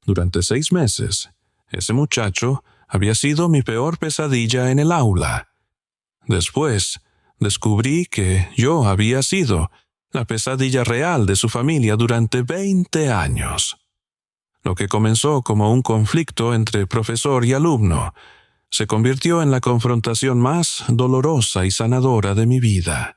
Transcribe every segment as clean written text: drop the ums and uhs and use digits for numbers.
Durante 6 meses, ese muchacho había sido mi peor pesadilla en el aula. Después, descubrí que yo había sido la pesadilla real de su familia durante 20 años. Lo que comenzó como un conflicto entre profesor y alumno se convirtió en la confrontación más dolorosa y sanadora de mi vida,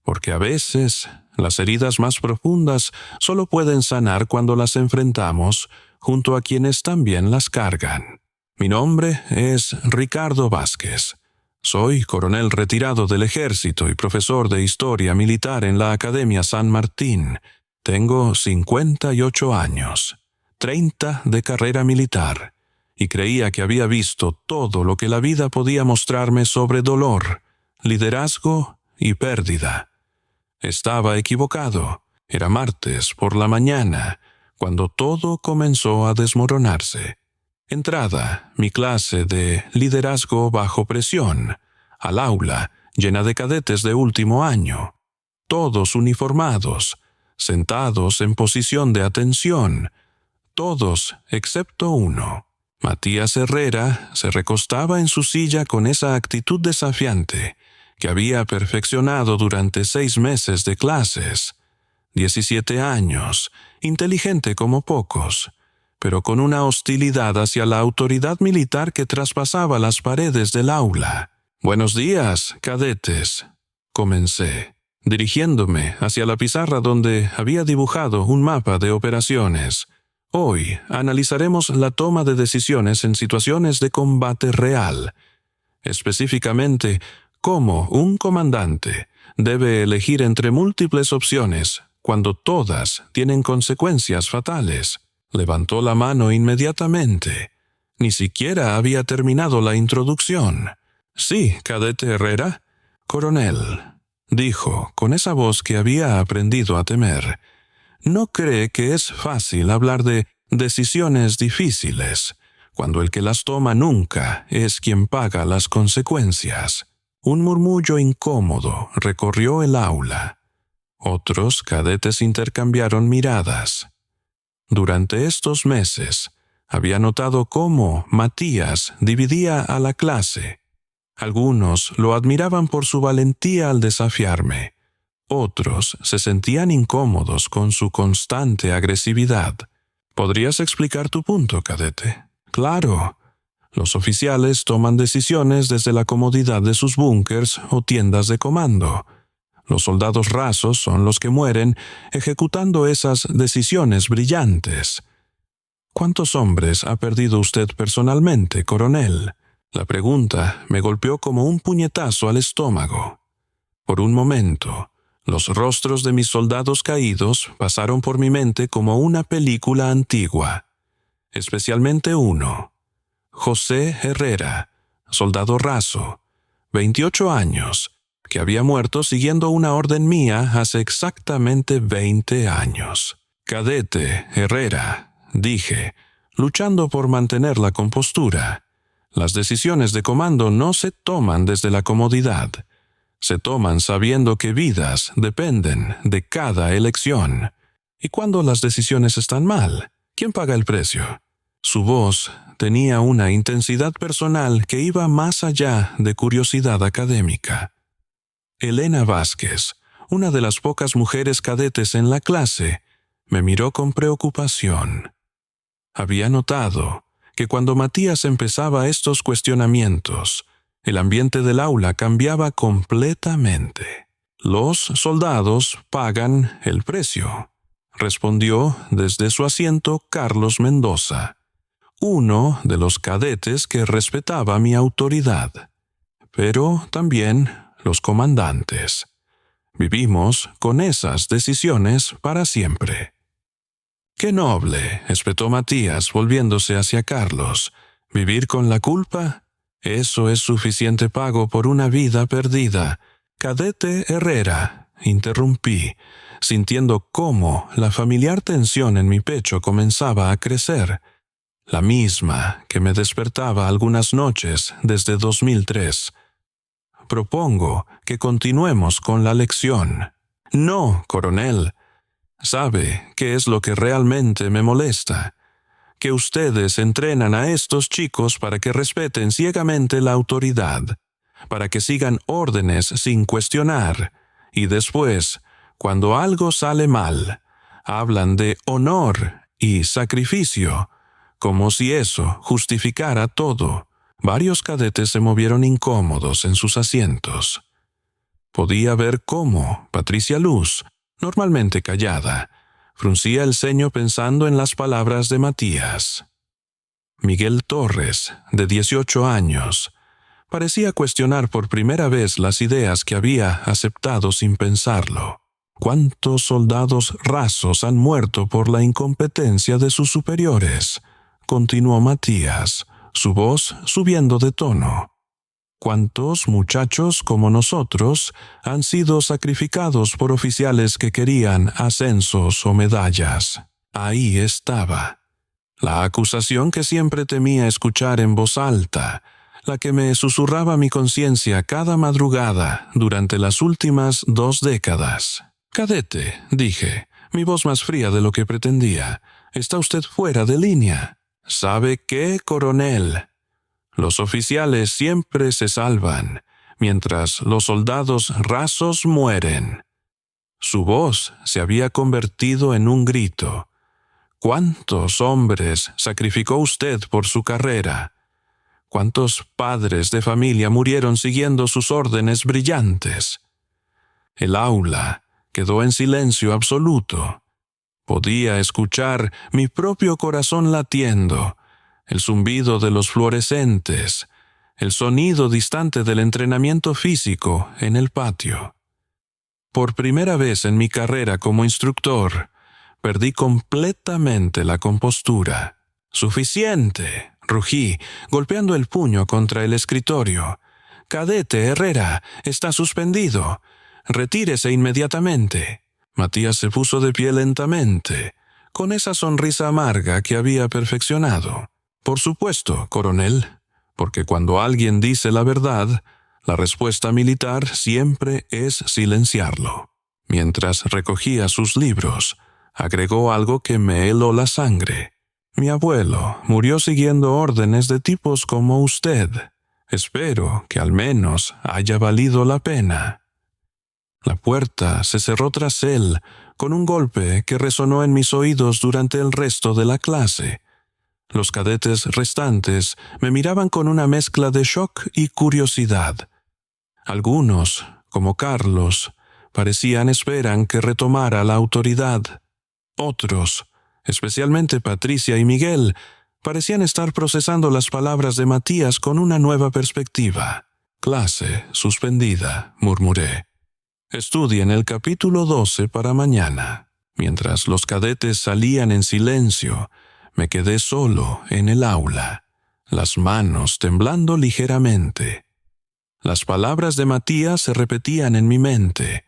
porque a veces las heridas más profundas solo pueden sanar cuando las enfrentamos junto a quienes también las cargan. Mi nombre es Ricardo Vázquez. Soy coronel retirado del ejército y profesor de historia militar en la Academia San Martín. Tengo 58 años, 30 de carrera militar, y creía que había visto todo lo que la vida podía mostrarme sobre dolor, liderazgo y pérdida. Estaba equivocado. Era martes por la mañana, cuando todo comenzó a desmoronarse. Entrada, mi clase de liderazgo bajo presión, al aula, llena de cadetes de último año, todos uniformados, sentados en posición de atención, todos excepto uno. Matías Herrera se recostaba en su silla con esa actitud desafiante que había perfeccionado durante 6 meses de clases. 17 años, inteligente como pocos, pero con una hostilidad hacia la autoridad militar que traspasaba las paredes del aula. «Buenos días, cadetes», comencé, dirigiéndome hacia la pizarra donde había dibujado un mapa de operaciones. Hoy analizaremos la toma de decisiones en situaciones de combate real, específicamente cómo un comandante debe elegir entre múltiples opciones cuando todas tienen consecuencias fatales. Levantó la mano inmediatamente. Ni siquiera había terminado la introducción. «Sí, cadete Herrera». «Coronel», dijo con esa voz que había aprendido a temer, «¿no cree que es fácil hablar de decisiones difíciles cuando el que las toma nunca es quien paga las consecuencias?» Un murmullo incómodo recorrió el aula. Otros cadetes intercambiaron miradas. Durante estos meses, había notado cómo Matías dividía a la clase. Algunos lo admiraban por su valentía al desafiarme. Otros se sentían incómodos con su constante agresividad. «¿Podrías explicar tu punto, cadete?» «Claro. Los oficiales toman decisiones desde la comodidad de sus búnkers o tiendas de comando. Los soldados rasos son los que mueren ejecutando esas decisiones brillantes». «¿Cuántos hombres ha perdido usted personalmente, coronel?» La pregunta me golpeó como un puñetazo al estómago. Por un momento, los rostros de mis soldados caídos pasaron por mi mente como una película antigua. Especialmente uno. José Herrera, soldado raso, 28 años, que había muerto siguiendo una orden mía hace exactamente 20 años. «Cadete Herrera», dije, luchando por mantener la compostura. «Las decisiones de comando no se toman desde la comodidad. Se toman sabiendo que vidas dependen de cada elección. Y cuando las decisiones están mal, ¿quién paga el precio?» Su voz tenía una intensidad personal que iba más allá de curiosidad académica. Elena Vázquez, una de las pocas mujeres cadetes en la clase, me miró con preocupación. Había notado que cuando Matías empezaba estos cuestionamientos, el ambiente del aula cambiaba completamente. «Los soldados pagan el precio», respondió desde su asiento Carlos Mendoza, uno de los cadetes que respetaba mi autoridad. «Pero también los comandantes. Vivimos con esas decisiones para siempre». «Qué noble», espetó Matías volviéndose hacia Carlos. «¿Vivir con la culpa? Eso es suficiente pago por una vida perdida». «Cadete Herrera», interrumpí, sintiendo cómo la familiar tensión en mi pecho comenzaba a crecer, la misma que me despertaba algunas noches desde 2003. «Propongo que continuemos con la lección». «No, coronel. ¿Sabe qué es lo que realmente me molesta? que ustedes entrenan a estos chicos para que respeten ciegamente la autoridad, para que sigan órdenes sin cuestionar, y después, cuando algo sale mal, hablan de honor y sacrificio, como si eso justificara todo. Varios cadetes se movieron incómodos en sus asientos. Podía ver cómo Patricia Luz, normalmente callada, fruncía el ceño pensando en las palabras de Matías. Miguel Torres, de 18 años, parecía cuestionar por primera vez las ideas que había aceptado sin pensarlo. ¿Cuántos soldados rasos han muerto por la incompetencia de sus superiores?, continuó Matías, su voz subiendo de tono. ¿Cuántos muchachos como nosotros han sido sacrificados por oficiales que querían ascensos o medallas? Ahí estaba. La acusación que siempre temía escuchar en voz alta, la que me susurraba mi conciencia cada madrugada durante las últimas 2 décadas. «Cadete», dije, mi voz más fría de lo que pretendía, «está usted fuera de línea». «¿Sabe qué, coronel? Los oficiales siempre se salvan, mientras los soldados rasos mueren». Su voz se había convertido en un grito. ¿Cuántos hombres sacrificó usted por su carrera? ¿Cuántos padres de familia murieron siguiendo sus órdenes brillantes? El aula quedó en silencio absoluto. Podía escuchar mi propio corazón latiendo, el zumbido de los fluorescentes, el sonido distante del entrenamiento físico en el patio. Por primera vez en mi carrera como instructor, perdí completamente la compostura. «¡Suficiente!», rugí, golpeando el puño contra el escritorio. «Cadete Herrera, está suspendido. Retírese inmediatamente». Matías se puso de pie lentamente, con esa sonrisa amarga que había perfeccionado. «Por supuesto, coronel, porque cuando alguien dice la verdad, la respuesta militar siempre es silenciarlo». Mientras recogía sus libros, agregó algo que me heló la sangre. «Mi abuelo murió siguiendo órdenes de tipos como usted. Espero que al menos haya valido la pena». La puerta se cerró tras él con un golpe que resonó en mis oídos durante el resto de la clase. Los cadetes restantes me miraban con una mezcla de shock y curiosidad. Algunos, como Carlos, esperan que retomara la autoridad. Otros, especialmente Patricia y Miguel, parecían estar procesando las palabras de Matías con una nueva perspectiva. «Clase suspendida», murmuré. «Estudien el capítulo 12 para mañana». Mientras los cadetes salían en silencio, me quedé solo en el aula, las manos temblando ligeramente. Las palabras de Matías se repetían en mi mente.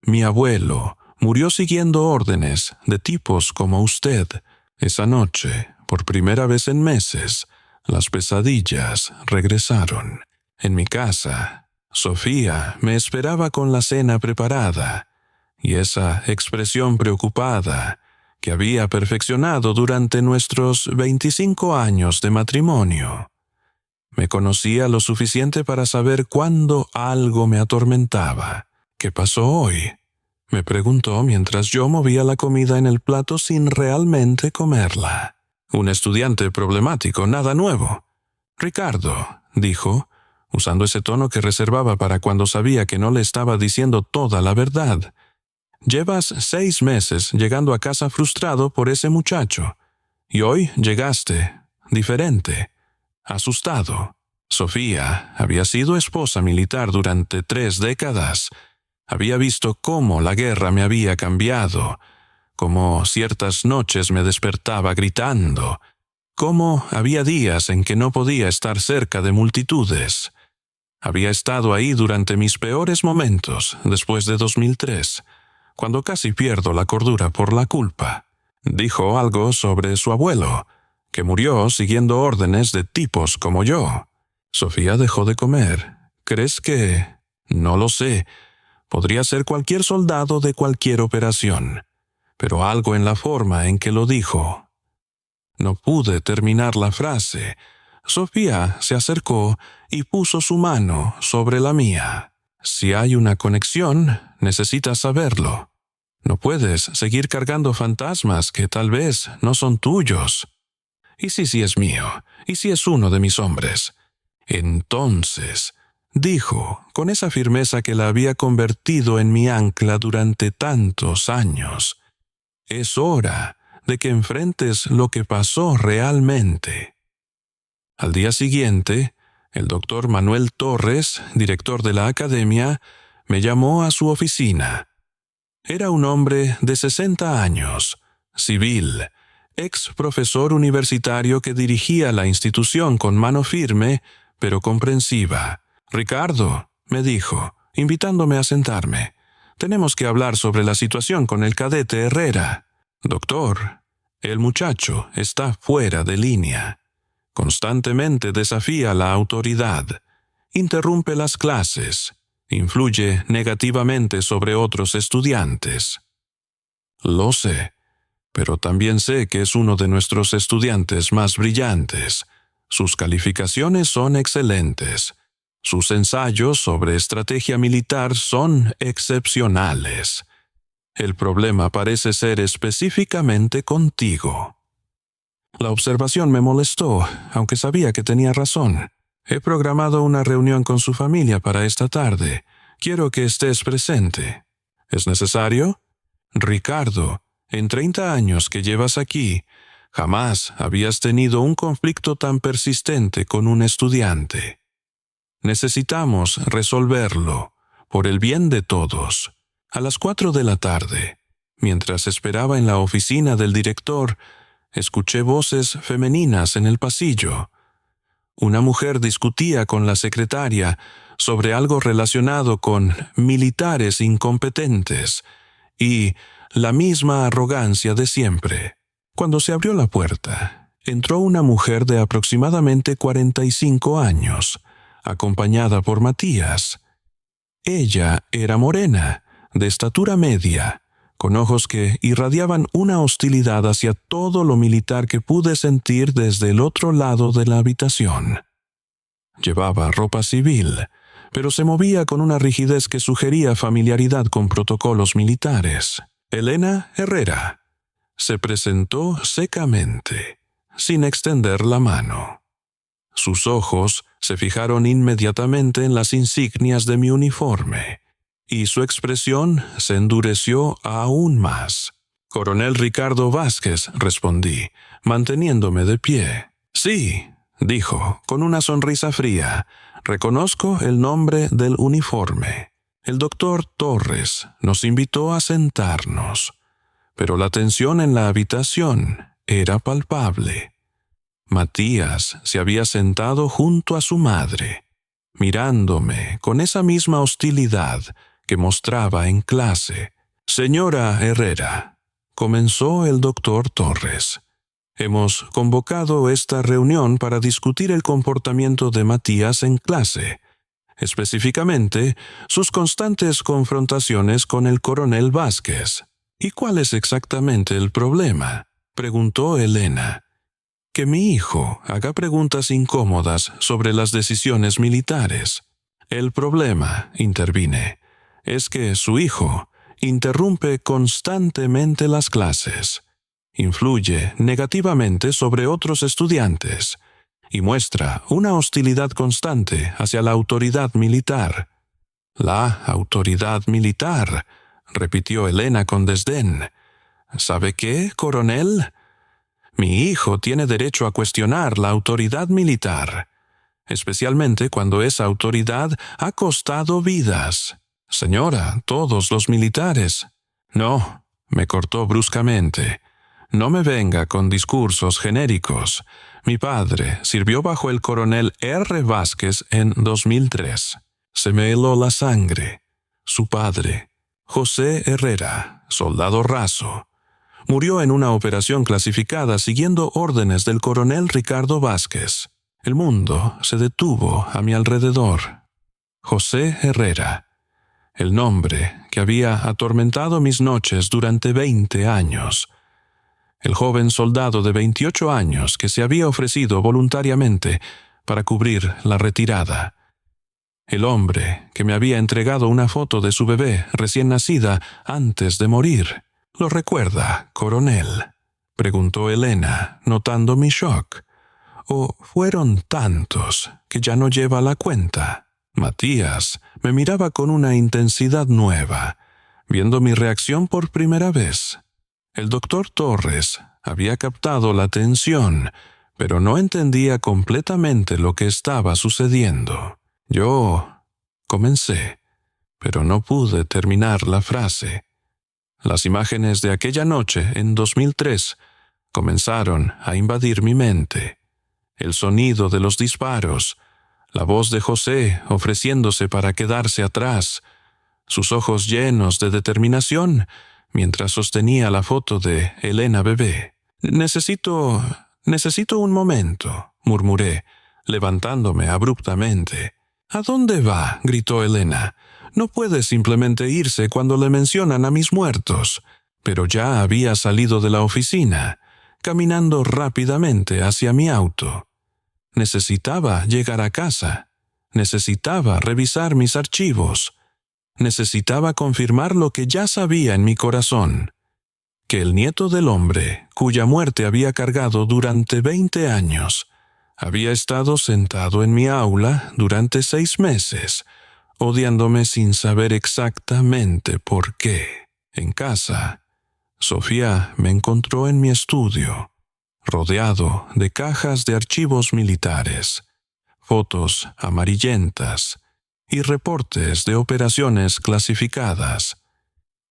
«Mi abuelo murió siguiendo órdenes de tipos como usted». Esa noche, por primera vez en meses, las pesadillas regresaron. En mi casa, Sofía me esperaba con la cena preparada, y esa expresión preocupada que había perfeccionado durante nuestros 25 años de matrimonio. Me conocía lo suficiente para saber cuándo algo me atormentaba. «¿Qué pasó hoy?», me preguntó mientras yo movía la comida en el plato sin realmente comerla. «Un estudiante problemático, nada nuevo». «Ricardo», dijo, usando ese tono que reservaba para cuando sabía que no le estaba diciendo toda la verdad. «Llevas 6 meses llegando a casa frustrado por ese muchacho, y hoy llegaste, diferente, asustado». Sofía había sido esposa militar durante 3 décadas. Había visto cómo la guerra me había cambiado, cómo ciertas noches me despertaba gritando, cómo había días en que no podía estar cerca de multitudes. Había estado ahí durante mis peores momentos, después de 2003, cuando casi pierdo la cordura por la culpa. Dijo algo sobre su abuelo, que murió siguiendo órdenes de tipos como yo. Sofía dejó de comer. «¿Crees que...?» «No lo sé. Podría ser cualquier soldado de cualquier operación. Pero algo en la forma en que lo dijo». No pude terminar la frase. Sofía se acercó y puso su mano sobre la mía. Si hay una conexión, necesitas saberlo. No puedes seguir cargando fantasmas que tal vez no son tuyos. ¿Y si sí es mío? ¿Y si es uno de mis hombres? Entonces, dijo, con esa firmeza que la había convertido en mi ancla durante tantos años, es hora de que enfrentes lo que pasó realmente. Al día siguiente, el doctor Manuel Torres, director de la academia, me llamó a su oficina. Era un hombre de 60 años, civil, ex profesor universitario que dirigía la institución con mano firme, pero comprensiva. «Ricardo», me dijo, invitándome a sentarme, «tenemos que hablar sobre la situación con el cadete Herrera». «Doctor, el muchacho está fuera de línea. Constantemente desafía la autoridad, interrumpe las clases, influye negativamente sobre otros estudiantes». «Lo sé, pero también sé que es uno de nuestros estudiantes más brillantes. Sus calificaciones son excelentes. Sus ensayos sobre estrategia militar son excepcionales. El problema parece ser específicamente contigo». La observación me molestó, aunque sabía que tenía razón. «He programado una reunión con su familia para esta tarde. Quiero que estés presente». «¿Es necesario?» «Ricardo, en 30 años que llevas aquí, jamás habías tenido un conflicto tan persistente con un estudiante. Necesitamos resolverlo, por el bien de todos». A las 4 de la tarde, mientras esperaba en la oficina del director, escuché voces femeninas en el pasillo. Una mujer discutía con la secretaria sobre algo relacionado con militares incompetentes y la misma arrogancia de siempre. Cuando se abrió la puerta, entró una mujer de aproximadamente 45 años, acompañada por Matías. Ella era morena, de estatura media, con ojos que irradiaban una hostilidad hacia todo lo militar que pude sentir desde el otro lado de la habitación. Llevaba ropa civil, pero se movía con una rigidez que sugería familiaridad con protocolos militares. Elena Herrera se presentó secamente, sin extender la mano. Sus ojos se fijaron inmediatamente en las insignias de mi uniforme, y su expresión se endureció aún más. «Coronel Ricardo Vázquez», respondí, manteniéndome de pie. «Sí», dijo, con una sonrisa fría, «reconozco el nombre del uniforme. El doctor Torres nos invitó a sentarnos, pero la tensión en la habitación era palpable». Matías se había sentado junto a su madre, mirándome con esa misma hostilidad que mostraba en clase. «Señora Herrera», comenzó el doctor Torres, «hemos convocado esta reunión para discutir el comportamiento de Matías en clase, específicamente sus constantes confrontaciones con el coronel Vázquez». «¿Y cuál es exactamente el problema?», preguntó Elena. «Que mi hijo haga preguntas incómodas sobre las decisiones militares». «El problema», intervine, «es que su hijo interrumpe constantemente las clases, influye negativamente sobre otros estudiantes y muestra una hostilidad constante hacia la autoridad militar». «La autoridad militar», repitió Elena con desdén. «¿Sabe qué, coronel? Mi hijo tiene derecho a cuestionar la autoridad militar, especialmente cuando esa autoridad ha costado vidas. Señora, todos los militares». «No», me cortó bruscamente, «no me venga con discursos genéricos. Mi padre sirvió bajo el coronel R. Vázquez en 2003. Se me heló la sangre. Su padre, José Herrera, soldado raso, murió en una operación clasificada siguiendo órdenes del coronel Ricardo Vázquez. El mundo se detuvo a mi alrededor. José Herrera, el nombre que había atormentado mis noches durante 20 años. el joven soldado de 28 años que se había ofrecido voluntariamente para cubrir la retirada. El hombre que me había entregado una foto de su bebé recién nacida antes de morir. ¿Lo recuerda, coronel?, preguntó Elena, notando mi shock. ¿O fueron tantos que ya no lleva la cuenta? Matías me miraba con una intensidad nueva, viendo mi reacción por primera vez. El doctor Torres había captado la tensión, pero no entendía completamente lo que estaba sucediendo. Yo comencé, pero no pude terminar la frase. Las imágenes de aquella noche en 2003 comenzaron a invadir mi mente. El sonido de los disparos, la voz de José ofreciéndose para quedarse atrás, sus ojos llenos de determinación mientras sostenía la foto de Elena bebé. Necesito un momento», murmuré, levantándome abruptamente. «¿A dónde va?», gritó Elena. «No puede simplemente irse cuando le mencionan a mis muertos». Pero ya había salido de la oficina, caminando rápidamente hacia mi auto. Necesitaba llegar a casa. Necesitaba revisar mis archivos. Necesitaba confirmar lo que ya sabía en mi corazón: que el nieto del hombre, cuya muerte había cargado durante 20 años, había estado sentado en mi aula durante 6 meses, odiándome sin saber exactamente por qué. En casa, Sofía me encontró en mi estudio, rodeado de cajas de archivos militares, fotos amarillentas y reportes de operaciones clasificadas.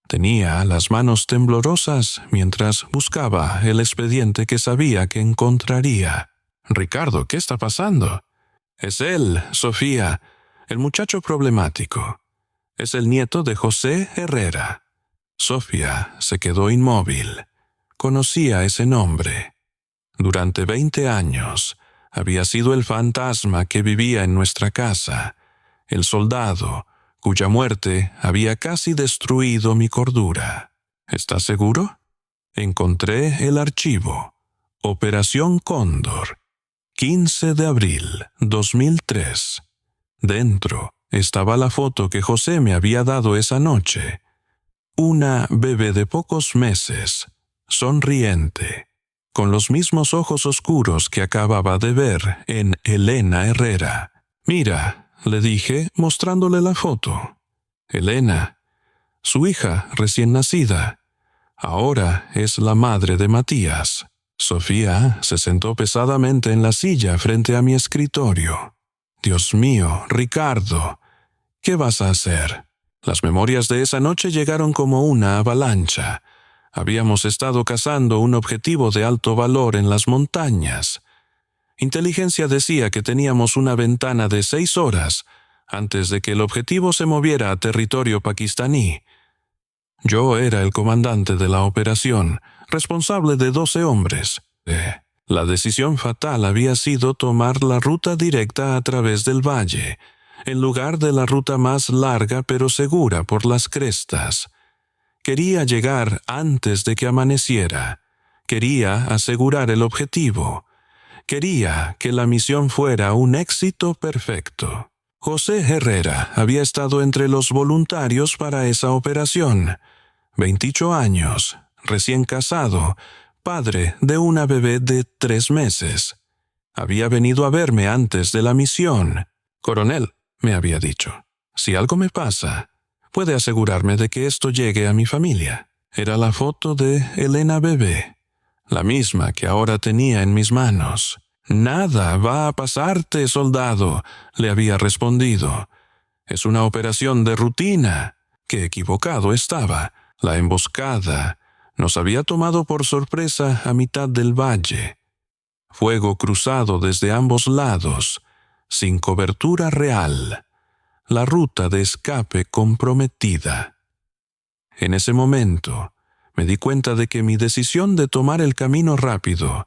Tenía las manos temblorosas mientras buscaba el expediente que sabía que encontraría. «Ricardo, ¿qué está pasando?» «Es él, Sofía, el muchacho problemático. Es el nieto de José Herrera». Sofía se quedó inmóvil. Conocía ese nombre. Durante 20 años había sido el fantasma que vivía en nuestra casa, el soldado cuya muerte había casi destruido mi cordura. «¿Estás seguro?» Encontré el archivo. Operación Cóndor, 15 de abril 2003. Dentro estaba la foto que José me había dado esa noche. Una bebé de pocos meses, sonriente, con los mismos ojos oscuros que acababa de ver en Elena Herrera. «Mira», le dije, mostrándole la foto. Elena, su hija recién nacida, ahora es la madre de Matías. Sofía se sentó pesadamente en la silla frente a mi escritorio. «Dios mío, Ricardo, ¿qué vas a hacer?» Las memorias de esa noche llegaron como una avalancha. Habíamos estado cazando un objetivo de alto valor en las montañas. Inteligencia decía que teníamos una ventana de 6 horas antes de que el objetivo se moviera a territorio pakistaní. Yo era el comandante de la operación, responsable de 12 hombres. La decisión fatal había sido tomar la ruta directa a través del valle, en lugar de la ruta más larga pero segura por las crestas. Quería llegar antes de que amaneciera. Quería asegurar el objetivo. Quería que la misión fuera un éxito perfecto. José Herrera había estado entre los voluntarios para esa operación. 28 años, recién casado, padre de una bebé de 3 meses. Había venido a verme antes de la misión. «Coronel», me había dicho, «si algo me pasa, puede asegurarme de que esto llegue a mi familia». Era la foto de Elena bebé, la misma que ahora tenía en mis manos. «Nada va a pasarte, soldado», le había respondido. «Es una operación de rutina». Qué equivocado estaba. La emboscada nos había tomado por sorpresa a mitad del valle. Fuego cruzado desde ambos lados, sin cobertura real. La ruta de escape comprometida. En ese momento, me di cuenta de que mi decisión de tomar el camino rápido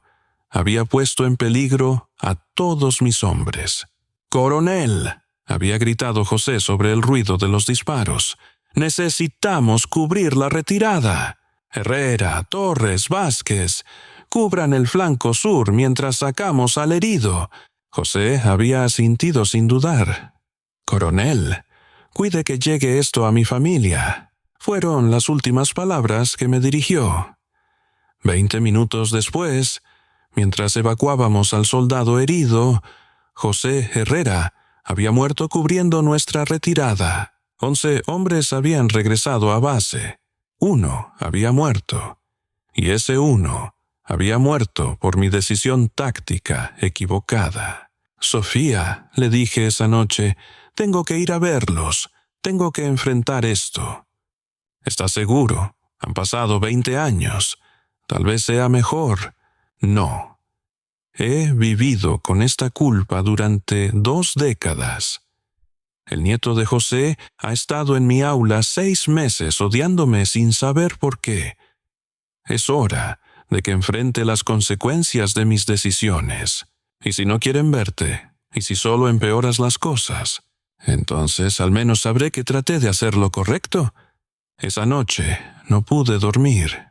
había puesto en peligro a todos mis hombres. «Coronel», había gritado José sobre el ruido de los disparos, «necesitamos cubrir la retirada». Herrera, Torres, Vázquez, cubran el flanco sur mientras sacamos al herido. José había asintido sin dudar. Coronel, cuide que llegue esto a mi familia. Fueron las últimas palabras que me dirigió. 20 minutos después, mientras evacuábamos al soldado herido, José Herrera había muerto cubriendo nuestra retirada. 11 hombres habían regresado a base. 1 había muerto. Y ese 1 había muerto por mi decisión táctica equivocada. Sofía, le dije esa noche, tengo que ir a verlos. Tengo que enfrentar esto. ¿Estás seguro? Han pasado 20 años. Tal vez sea mejor. No. He vivido con esta culpa durante 2 décadas. El nieto de José ha estado en mi aula 6 meses odiándome sin saber por qué. Es hora de que enfrente las consecuencias de mis decisiones. Y si no quieren verte, y si solo empeoras las cosas, entonces al menos sabré que traté de hacer lo correcto. Esa noche no pude dormir.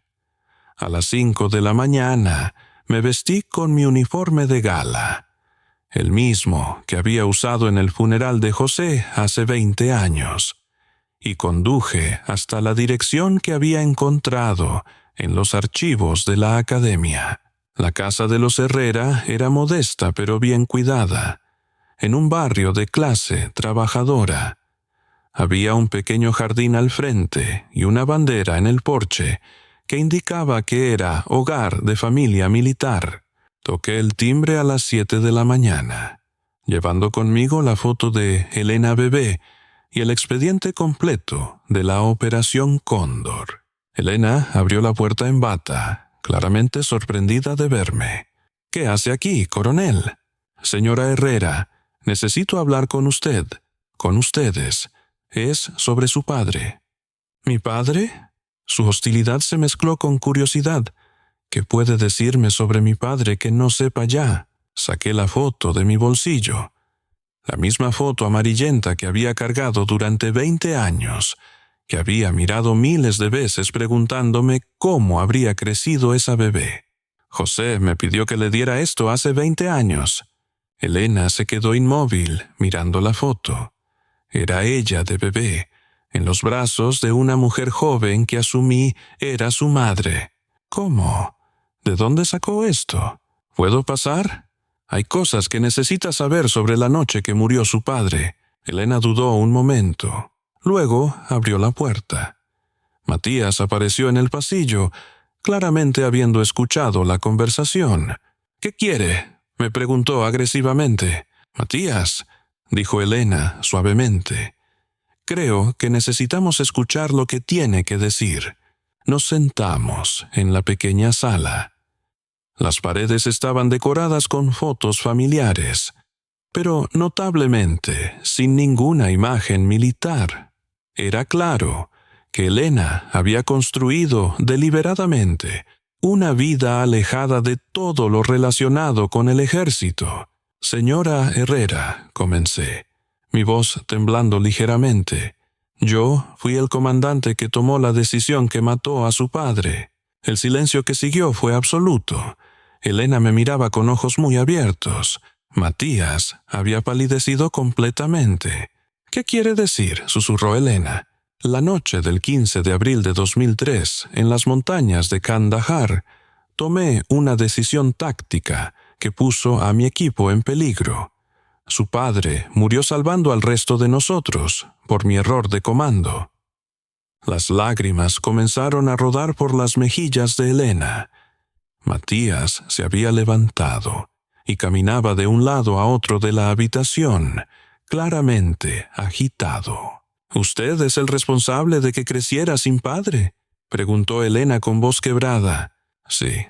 A las 5 de la mañana me vestí con mi uniforme de gala, el mismo que había usado en el funeral de José hace 20 años, y conduje hasta la dirección que había encontrado en los archivos de la academia. La casa de los Herrera era modesta pero bien cuidada, en un barrio de clase trabajadora. Había un pequeño jardín al frente y una bandera en el porche que indicaba que era hogar de familia militar. Toqué el timbre a las 7 de la mañana, llevando conmigo la foto de Elena bebé y el expediente completo de la Operación Cóndor. Elena abrió la puerta en bata, claramente sorprendida de verme. «¿Qué hace aquí, coronel?» «Señora Herrera, necesito hablar con usted, con ustedes. Es sobre su padre». «¿Mi padre?» Su hostilidad se mezcló con curiosidad. ¿Qué puede decirme sobre mi padre que no sepa ya? Saqué la foto de mi bolsillo. La misma foto amarillenta que había cargado durante 20 años, que había mirado miles de veces preguntándome cómo habría crecido esa bebé. José me pidió que le diera esto hace 20 años. Elena se quedó inmóvil, mirando la foto. Era ella de bebé, en los brazos de una mujer joven que asumí era su madre. ¿Cómo? ¿De dónde sacó esto? ¿Puedo pasar? Hay cosas que necesita saber sobre la noche que murió su padre. Elena dudó un momento. Luego abrió la puerta. Matías apareció en el pasillo, claramente habiendo escuchado la conversación. «¿Qué quiere?», me preguntó agresivamente. «Matías», dijo Elena suavemente, «creo que necesitamos escuchar lo que tiene que decir». Nos sentamos en la pequeña sala. Las paredes estaban decoradas con fotos familiares, pero notablemente sin ninguna imagen militar. Era claro que Elena había construido deliberadamente una vida alejada de todo lo relacionado con el ejército. «Señora Herrera», comencé, mi voz temblando ligeramente. «Yo fui el comandante que tomó la decisión que mató a su padre». El silencio que siguió fue absoluto. Elena me miraba con ojos muy abiertos. Matías había palidecido completamente. «¿Qué quiere decir?», susurró Elena. «La noche del 15 de abril de 2003, en las montañas de Kandahar, tomé una decisión táctica que puso a mi equipo en peligro. Su padre murió salvando al resto de nosotros por mi error de comando». Las lágrimas comenzaron a rodar por las mejillas de Elena. Matías se había levantado y caminaba de un lado a otro de la habitación, claramente agitado. «¿Usted es el responsable de que creciera sin padre?», preguntó Elena con voz quebrada. «Sí.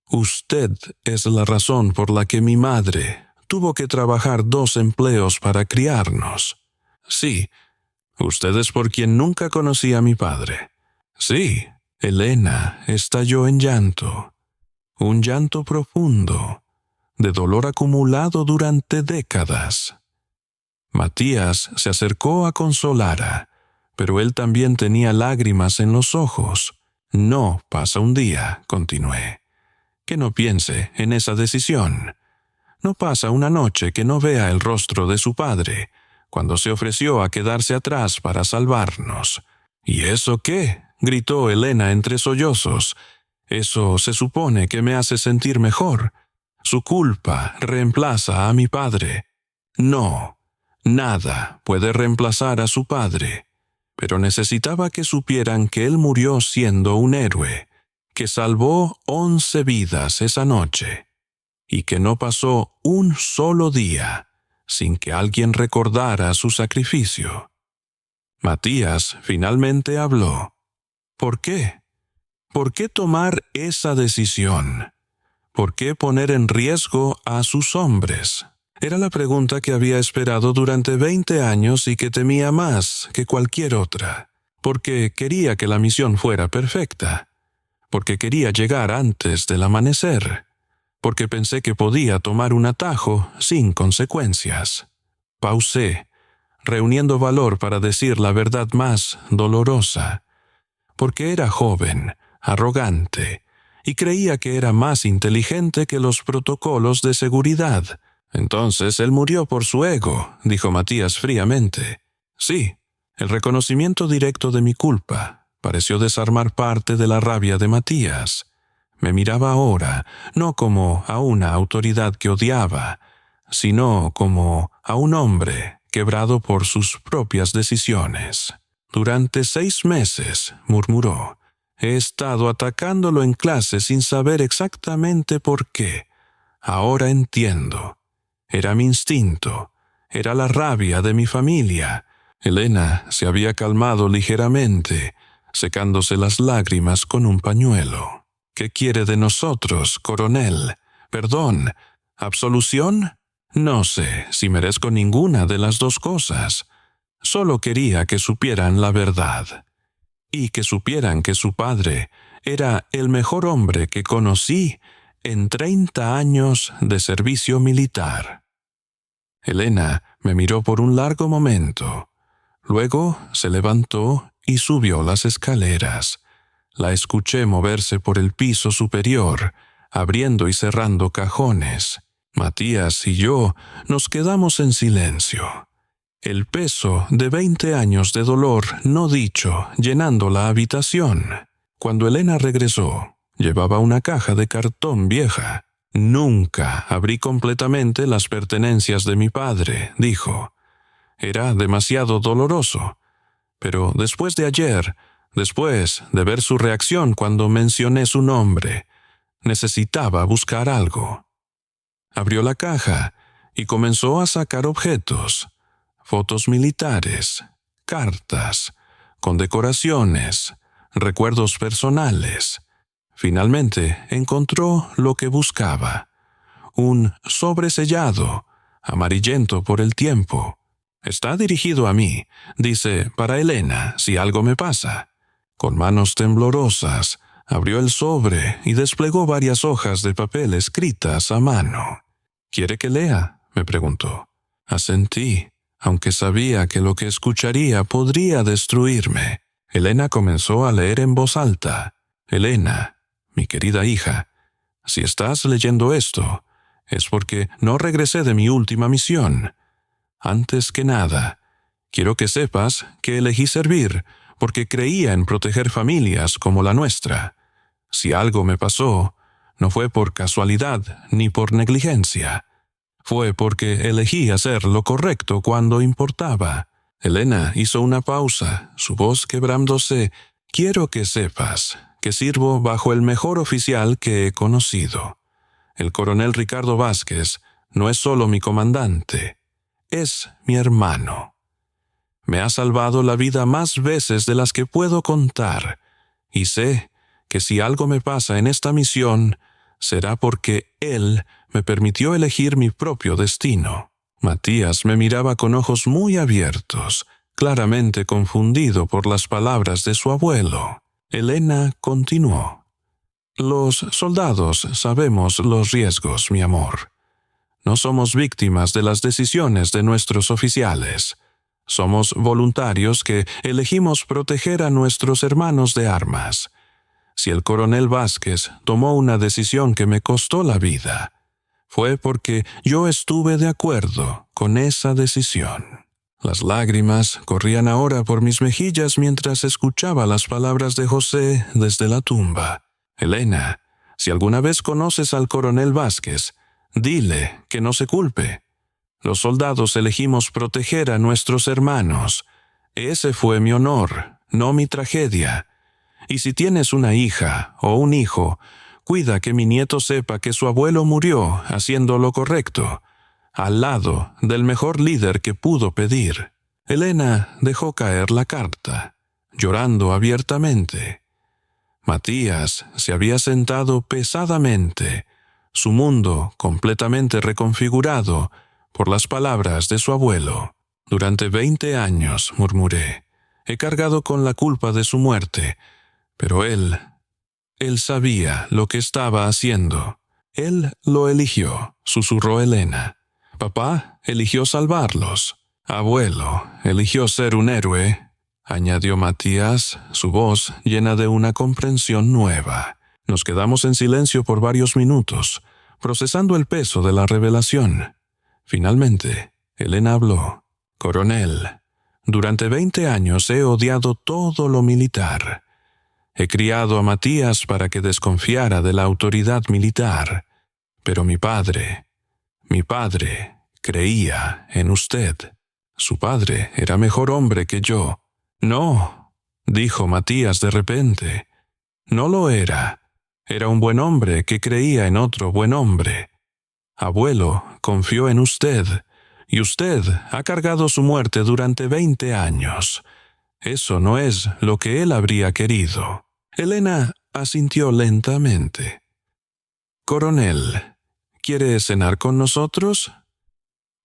Usted es la razón por la que mi madre tuvo que trabajar 2 empleos para criarnos». «Sí. Usted es por quien nunca conocí a mi padre». «Sí». Elena estalló en llanto. Un llanto profundo, de dolor acumulado durante décadas. Matías se acercó a consolarla, pero él también tenía lágrimas en los ojos. No pasa un día, continué, que no piense en esa decisión. No pasa una noche que no vea el rostro de su padre, cuando se ofreció a quedarse atrás para salvarnos. ¿Y eso qué?, gritó Elena entre sollozos. Eso se supone que me hace sentir mejor. Su culpa reemplaza a mi padre. No, nada puede reemplazar a su padre. Pero necesitaba que supieran que él murió siendo un héroe, que salvó 11 vidas esa noche, y que no pasó un solo día sin que alguien recordara su sacrificio. Matías finalmente habló. ¿Por qué? ¿Por qué tomar esa decisión? ¿Por qué poner en riesgo a sus hombres? Era la pregunta que había esperado durante 20 años y que temía más que cualquier otra, porque quería que la misión fuera perfecta, porque quería llegar antes del amanecer, porque pensé que podía tomar un atajo sin consecuencias. Pausé, reuniendo valor para decir la verdad más dolorosa, porque era joven, arrogante, y creía que era más inteligente que los protocolos de seguridad. Entonces él murió por su ego, dijo Matías fríamente. Sí, el reconocimiento directo de mi culpa pareció desarmar parte de la rabia de Matías. Me miraba ahora, no como a una autoridad que odiaba, sino como a un hombre quebrado por sus propias decisiones. Durante 6 meses, murmuró, he estado atacándolo en clase sin saber exactamente por qué. Ahora entiendo. Era mi instinto. Era la rabia de mi familia. Elena se había calmado ligeramente, secándose las lágrimas con un pañuelo. ¿Qué quiere de nosotros, coronel? ¿Perdón? ¿Absolución? No sé si merezco ninguna de las dos cosas. Solo quería que supieran la verdad. Y que supieran que su padre era el mejor hombre que conocí en 30 años de servicio militar. Elena me miró por un largo momento. Luego se levantó y subió las escaleras. La escuché moverse por el piso superior, abriendo y cerrando cajones. Matías y yo nos quedamos en silencio. El peso de 20 años de dolor no dicho llenando la habitación. Cuando Elena regresó, llevaba una caja de cartón vieja. Nunca abrí completamente las pertenencias de mi padre, dijo. Era demasiado doloroso. Pero después de ayer, después de ver su reacción cuando mencioné su nombre, necesitaba buscar algo. Abrió la caja y comenzó a sacar objetos. Fotos militares, cartas, condecoraciones, recuerdos personales. Finalmente encontró lo que buscaba. Un sobre sellado, amarillento por el tiempo. Está dirigido a mí, dice, para Elena, si algo me pasa. Con manos temblorosas, abrió el sobre y desplegó varias hojas de papel escritas a mano. ¿Quiere que lea?, me preguntó. Asentí, aunque sabía que lo que escucharía podría destruirme. Elena comenzó a leer en voz alta. Elena, mi querida hija, si estás leyendo esto, es porque no regresé de mi última misión. Antes que nada, quiero que sepas que elegí servir porque creía en proteger familias como la nuestra. Si algo me pasó, no fue por casualidad ni por negligencia. Fue porque elegí hacer lo correcto cuando importaba. Elena hizo una pausa, su voz quebrándose. Quiero que sepas que sirvo bajo el mejor oficial que he conocido. El coronel Ricardo Vázquez no es solo mi comandante, es mi hermano. Me ha salvado la vida más veces de las que puedo contar, y sé que si algo me pasa en esta misión, será porque él me permitió elegir mi propio destino. Matías me miraba con ojos muy abiertos, claramente confundido por las palabras de su abuelo. Elena continuó. Los soldados sabemos los riesgos, mi amor. No somos víctimas de las decisiones de nuestros oficiales. Somos voluntarios que elegimos proteger a nuestros hermanos de armas. Si el coronel Vázquez tomó una decisión que me costó la vida, fue porque yo estuve de acuerdo con esa decisión. Las lágrimas corrían ahora por mis mejillas mientras escuchaba las palabras de José desde la tumba. Elena, si alguna vez conoces al coronel Vázquez, dile que no se culpe. Los soldados elegimos proteger a nuestros hermanos. Ese fue mi honor, no mi tragedia. Y si tienes una hija o un hijo, cuida que mi nieto sepa que su abuelo murió haciendo lo correcto, al lado del mejor líder que pudo pedir. Elena dejó caer la carta, llorando abiertamente. Matías se había sentado pesadamente, su mundo completamente reconfigurado por las palabras de su abuelo. «Durante 20 años», murmuré, «he cargado con la culpa de su muerte, pero él sabía lo que estaba haciendo. Él lo eligió», susurró Elena. «Papá eligió salvarlos. Abuelo eligió ser un héroe», añadió Matías, su voz llena de una comprensión nueva. Nos quedamos en silencio por varios minutos, procesando el peso de la revelación. Finalmente, Elena habló. «Coronel, durante 20 años he odiado todo lo militar. He criado a Matías para que desconfiara de la autoridad militar, pero mi padre creía en usted. Su padre era mejor hombre que yo». «No», dijo Matías de repente, «no lo era. Era un buen hombre que creía en otro buen hombre. Abuelo confió en usted, y usted ha cargado su muerte durante 20 años. Eso no es lo que él habría querido». Elena asintió lentamente. «Coronel, ¿quiere cenar con nosotros?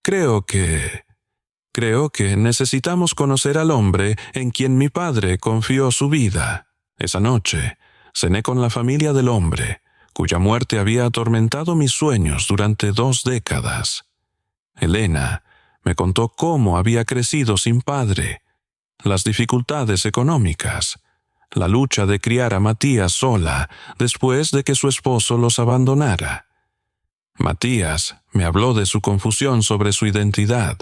Creo que necesitamos conocer al hombre en quien mi padre confió su vida. Esa noche, cené con la familia del hombre, cuya muerte había atormentado mis sueños durante 2 décadas. Elena me contó cómo había crecido sin padre, las dificultades económicas, la lucha de criar a Matías sola después de que su esposo los abandonara. Matías me habló de su confusión sobre su identidad,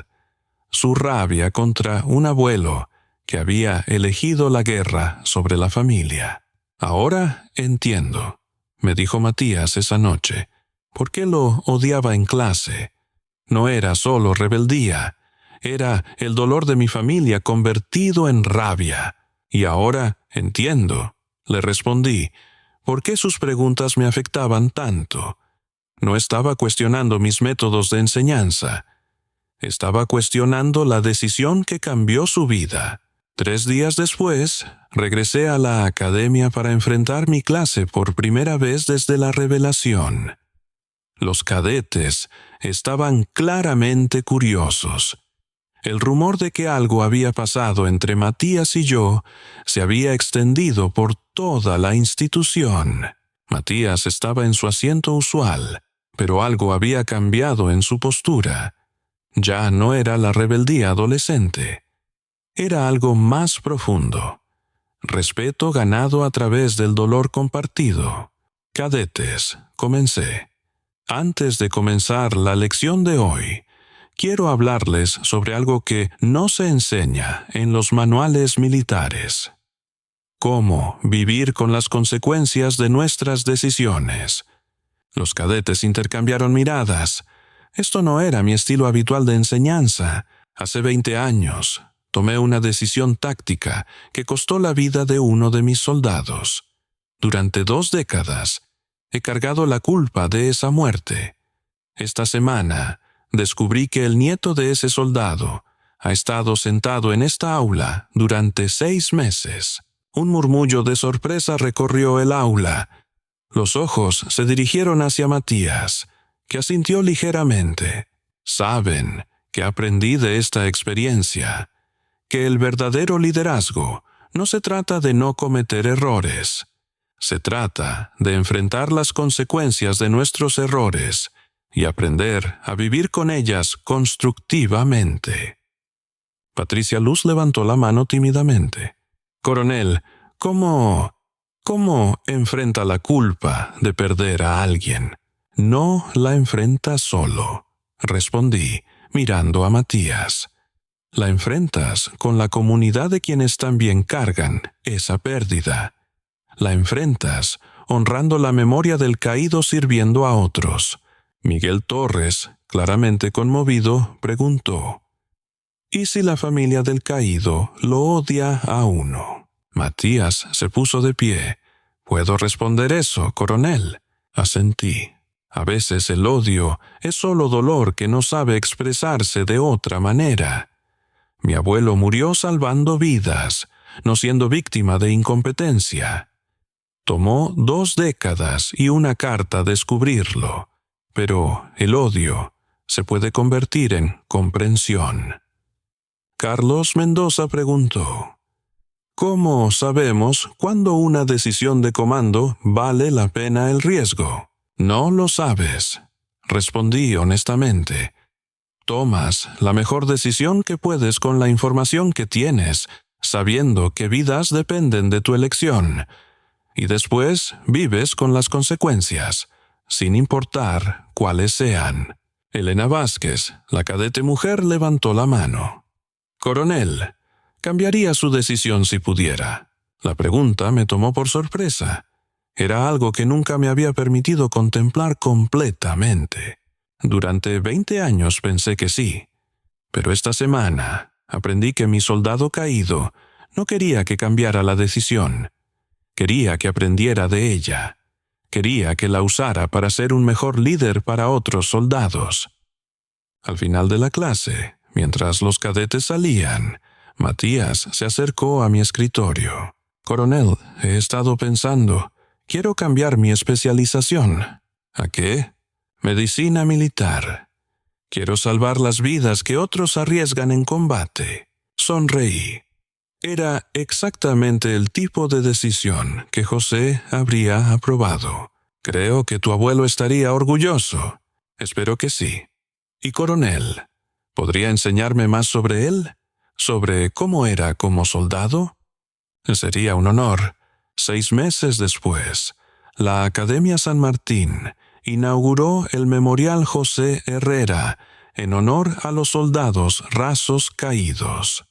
su rabia contra un abuelo que había elegido la guerra sobre la familia. «Ahora entiendo», me dijo Matías esa noche, «por qué lo odiaba en clase. No era solo rebeldía, era el dolor de mi familia convertido en rabia. Y ahora entiendo», le respondí, «por qué sus preguntas me afectaban tanto. No estaba cuestionando mis métodos de enseñanza. Estaba cuestionando la decisión que cambió su vida». 3 días después, regresé a la academia para enfrentar mi clase por primera vez desde la revelación. Los cadetes estaban claramente curiosos. El rumor de que algo había pasado entre Matías y yo se había extendido por toda la institución. Matías estaba en su asiento usual, pero algo había cambiado en su postura. Ya no era la rebeldía adolescente. Era algo más profundo. Respeto ganado a través del dolor compartido. «Cadetes», comencé. «Antes de comenzar la lección de hoy, quiero hablarles sobre algo que no se enseña en los manuales militares. Cómo vivir con las consecuencias de nuestras decisiones». Los cadetes intercambiaron miradas. Esto no era mi estilo habitual de enseñanza. Hace 20 años, tomé una decisión táctica que costó la vida de uno de mis soldados. Durante 2 décadas, he cargado la culpa de esa muerte. Esta semana, descubrí que el nieto de ese soldado ha estado sentado en esta aula durante 6 meses. Un murmullo de sorpresa recorrió el aula. Los ojos se dirigieron hacia Matías, que asintió ligeramente. «Saben que aprendí de esta experiencia, que el verdadero liderazgo no se trata de no cometer errores. Se trata de enfrentar las consecuencias de nuestros errores y aprender a vivir con ellas constructivamente». Patricia Luz levantó la mano tímidamente. «Coronel, ¿cómo ¿Cómo enfrenta la culpa de perder a alguien? No la enfrenta solo, respondí, mirando a Matías. La enfrentas con la comunidad de quienes también cargan esa pérdida. La enfrentas honrando la memoria del caído sirviendo a otros. Miguel Torres, claramente conmovido, preguntó: ¿y si la familia del caído lo odia a uno? Matías se puso de pie. «¿Puedo responder eso, coronel?» Asentí. A veces el odio es solo dolor que no sabe expresarse de otra manera. Mi abuelo murió salvando vidas, no siendo víctima de incompetencia. Tomó 2 décadas y una carta descubrirlo, pero el odio se puede convertir en comprensión. Carlos Mendoza preguntó: ¿cómo sabemos cuándo una decisión de comando vale la pena el riesgo? No lo sabes, respondí honestamente. Tomas la mejor decisión que puedes con la información que tienes, sabiendo que vidas dependen de tu elección, y después vives con las consecuencias, sin importar cuáles sean. Elena Vázquez, la cadete mujer, levantó la mano. «Coronel, cambiaría su decisión si pudiera». La pregunta me tomó por sorpresa. Era algo que nunca me había permitido contemplar completamente. Durante 20 años pensé que sí, pero esta semana aprendí que mi soldado caído no quería que cambiara la decisión. Quería que aprendiera de ella. Quería que la usara para ser un mejor líder para otros soldados. Al final de la clase, mientras los cadetes salían, Matías se acercó a mi escritorio. «Coronel, he estado pensando. Quiero cambiar mi especialización». «¿A qué?» «Medicina militar. Quiero salvar las vidas que otros arriesgan en combate». Sonreí. Era exactamente el tipo de decisión que José habría aprobado. «Creo que tu abuelo estaría orgulloso». «Espero que sí». «¿Y coronel, podría enseñarme más sobre él? ¿Sobre cómo era como soldado?» «Sería un honor». 6 meses después, la Academia San Martín inauguró el Memorial José Herrera en honor a los soldados rasos caídos.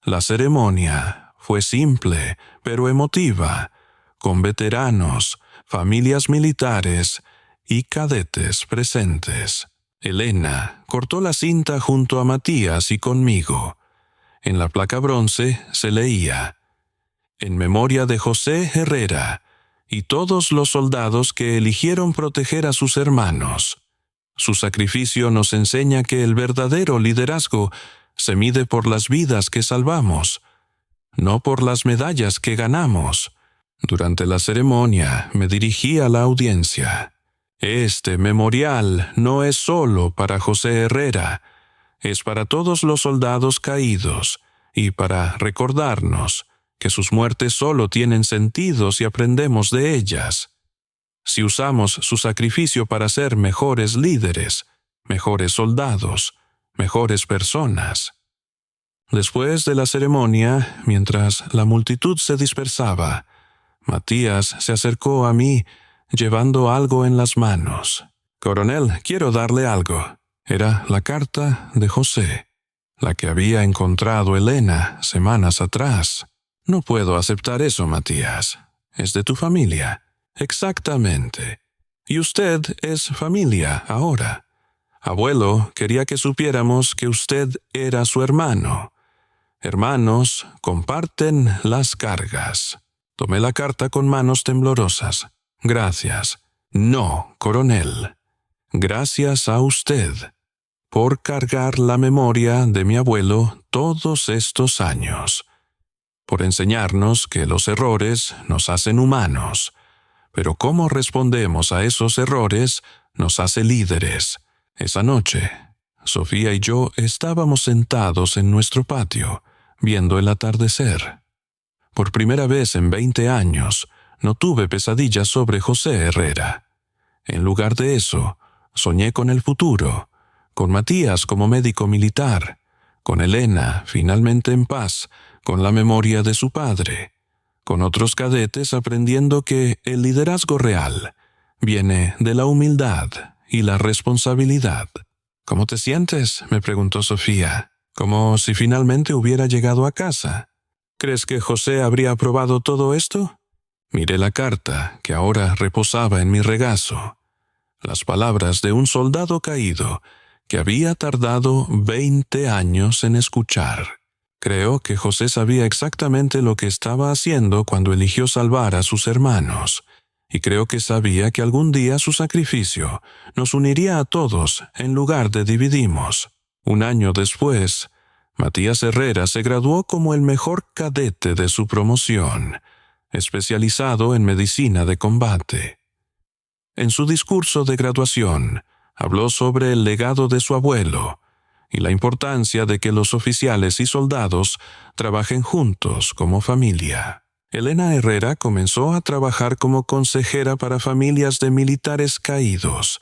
La ceremonia fue simple, pero emotiva, con veteranos, familias militares y cadetes presentes. Elena cortó la cinta junto a Matías y conmigo. En la placa bronce se leía: «En memoria de José Herrera y todos los soldados que eligieron proteger a sus hermanos. Su sacrificio nos enseña que el verdadero liderazgo se mide por las vidas que salvamos, no por las medallas que ganamos». Durante la ceremonia me dirigí a la audiencia. «Este memorial no es solo para José Herrera, es para todos los soldados caídos y para recordarnos que sus muertes solo tienen sentido si aprendemos de ellas. Si usamos su sacrificio para ser mejores líderes, mejores soldados, mejores personas». Después de la ceremonia, mientras la multitud se dispersaba, Matías se acercó a mí llevando algo en las manos. «Coronel, quiero darle algo». Era la carta de José, la que había encontrado Elena semanas atrás. «No puedo aceptar eso, Matías. Es de tu familia». «Exactamente. Y usted es familia ahora. Abuelo quería que supiéramos que usted era su hermano. Hermanos comparten las cargas». Tomé la carta con manos temblorosas. «Gracias». «No, coronel. Gracias a usted por cargar la memoria de mi abuelo todos estos años, por enseñarnos que los errores nos hacen humanos, pero cómo respondemos a esos errores nos hace líderes». Esa noche, Sofía y yo estábamos sentados en nuestro patio, viendo el atardecer. Por primera vez en 20 años, no tuve pesadillas sobre José Herrera. En lugar de eso, soñé con el futuro, con Matías como médico militar, con Elena finalmente en paz, con la memoria de su padre, con otros cadetes aprendiendo que el liderazgo real viene de la humildad y la responsabilidad. ¿Cómo te sientes?, me preguntó Sofía, como si finalmente hubiera llegado a casa. ¿Crees que José habría aprobado todo esto? Miré la carta, que ahora reposaba en mi regazo. Las palabras de un soldado caído que había tardado 20 años en escuchar. Creo que José sabía exactamente lo que estaba haciendo cuando eligió salvar a sus hermanos, y creo que sabía que algún día su sacrificio nos uniría a todos en lugar de dividirnos. Un año después, Matías Herrera se graduó como el mejor cadete de su promoción, especializado en medicina de combate. En su discurso de graduación, habló sobre el legado de su abuelo y la importancia de que los oficiales y soldados trabajen juntos como familia. Elena Herrera comenzó a trabajar como consejera para familias de militares caídos,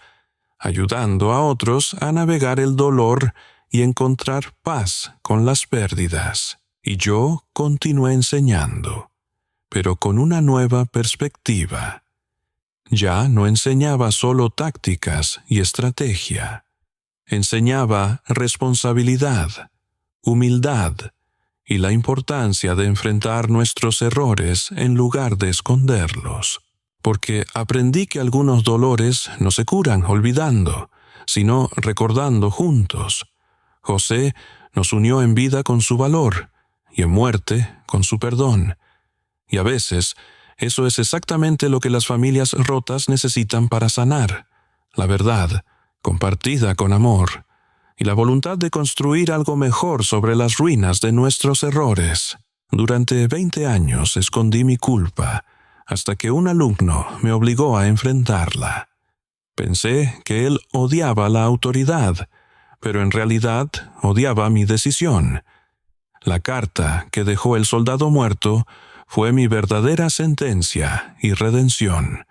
ayudando a otros a navegar el dolor y encontrar paz con las pérdidas. Y yo continué enseñando, pero con una nueva perspectiva. Ya no enseñaba solo tácticas y estrategia. Enseñaba responsabilidad, humildad y la importancia de enfrentar nuestros errores en lugar de esconderlos. Porque aprendí que algunos dolores no se curan olvidando, sino recordando juntos. José nos unió en vida con su valor y en muerte con su perdón. Y a veces, eso es exactamente lo que las familias rotas necesitan para sanar: la verdad, compartida con amor, y la voluntad de construir algo mejor sobre las ruinas de nuestros errores. Durante 20 años escondí mi culpa, hasta que un alumno me obligó a enfrentarla. Pensé que él odiaba la autoridad, pero en realidad odiaba mi decisión. La carta que dejó el soldado muerto fue mi verdadera sentencia y redención.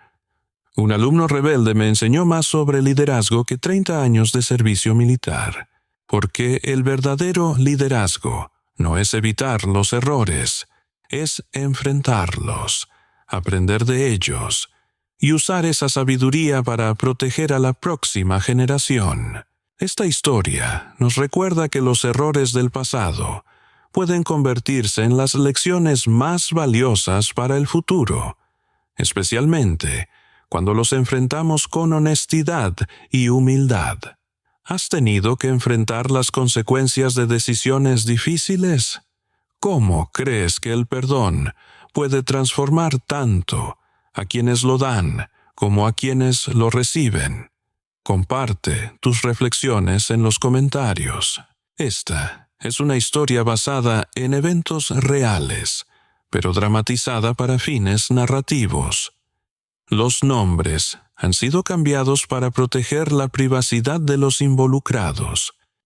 Un alumno rebelde me enseñó más sobre liderazgo que 30 años de servicio militar, porque el verdadero liderazgo no es evitar los errores, es enfrentarlos, aprender de ellos y usar esa sabiduría para proteger a la próxima generación. Esta historia nos recuerda que los errores del pasado pueden convertirse en las lecciones más valiosas para el futuro, especialmente cuando los enfrentamos con honestidad y humildad. ¿Has tenido que enfrentar las consecuencias de decisiones difíciles? ¿Cómo crees que el perdón puede transformar tanto a quienes lo dan como a quienes lo reciben? Comparte tus reflexiones en los comentarios. Esta es una historia basada en eventos reales, pero dramatizada para fines narrativos. Los nombres han sido cambiados para proteger la privacidad de los involucrados,